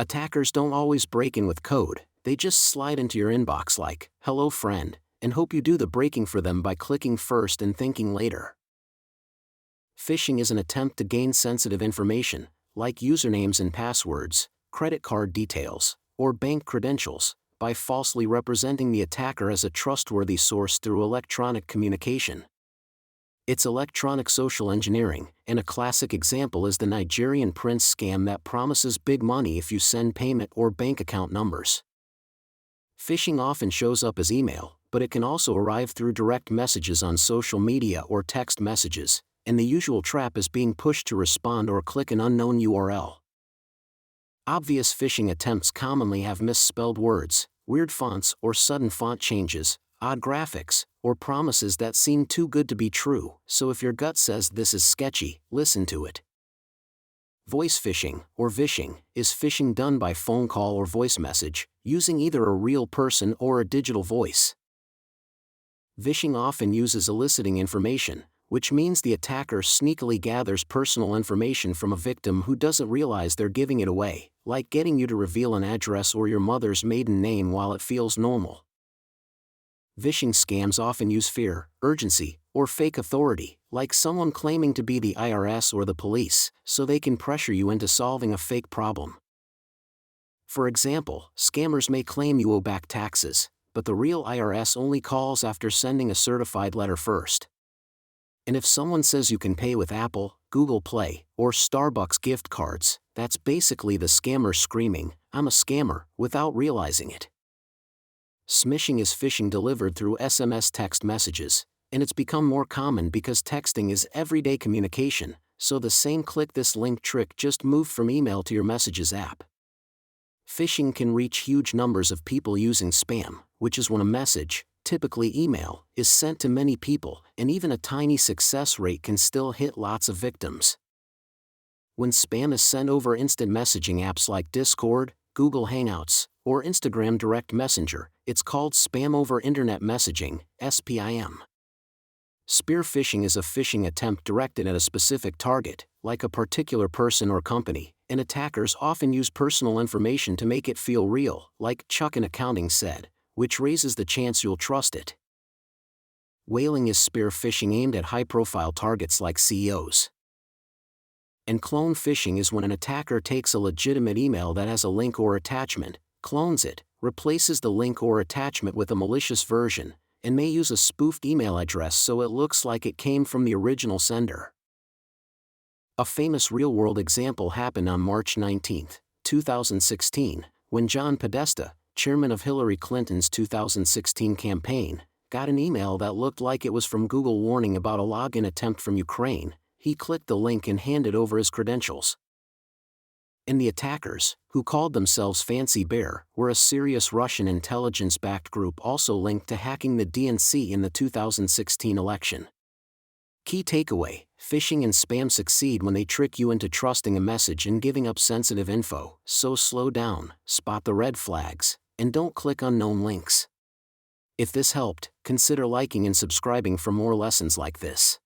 Attackers don't always break in with code, they just slide into your inbox like, "Hello friend," and hope you do the breaking for them by clicking first and thinking later. Phishing is an attempt to gain sensitive information, like usernames and passwords, credit card details, or bank credentials, by falsely representing the attacker as a trustworthy source through electronic communication. It's electronic social engineering, and a classic example is the Nigerian prince scam that promises big money if you send payment or bank account numbers. Phishing often shows up as email, but it can also arrive through direct messages on social media or text messages, and the usual trap is being pushed to respond or click an unknown URL. Obvious phishing attempts commonly have misspelled words, weird fonts or sudden font changes, odd graphics, or promises that seem too good to be true, so if your gut says this is sketchy, listen to it. Voice phishing, or vishing, is phishing done by phone call or voice message, using either a real person or a digital voice. Vishing often uses eliciting information, which means the attacker sneakily gathers personal information from a victim who doesn't realize they're giving it away, like getting you to reveal an address or your mother's maiden name while it feels normal. Vishing scams often use fear, urgency, or fake authority, like someone claiming to be the IRS or the police, so they can pressure you into solving a fake problem. For example, scammers may claim you owe back taxes, but the real IRS only calls after sending a certified letter first. And if someone says you can pay with Apple, Google Play, or Starbucks gift cards, that's basically the scammer screaming, "I'm a scammer," without realizing it. Smishing is phishing delivered through SMS text messages, and it's become more common because texting is everyday communication, so the same click this link trick just moved from email to your Messages app. Phishing can reach huge numbers of people using spam, which is when a message, typically email, is sent to many people, and even a tiny success rate can still hit lots of victims. When spam is sent over instant messaging apps like Discord, Google Hangouts, or Instagram Direct Messenger, it's called spam over internet messaging, SPIM. Spear phishing is a phishing attempt directed at a specific target, like a particular person or company, and attackers often use personal information to make it feel real, like Chuck in accounting said, which raises the chance you'll trust it. Whaling is spear phishing aimed at high-profile targets like CEOs. And clone phishing is when an attacker takes a legitimate email that has a link or attachment, clones it, replaces the link or attachment with a malicious version, and may use a spoofed email address so it looks like it came from the original sender. A famous real-world example happened on March 19, 2016, when John Podesta, chairman of Hillary Clinton's 2016 campaign, got an email that looked like it was from Google warning about a login attempt from Ukraine. He clicked the link and handed over his credentials. And the attackers, who called themselves Fancy Bear, were a serious Russian intelligence-backed group also linked to hacking the DNC in the 2016 election. Key takeaway: phishing and spam succeed when they trick you into trusting a message and giving up sensitive info, so slow down, spot the red flags, and don't click unknown links. If this helped, consider liking and subscribing for more lessons like this.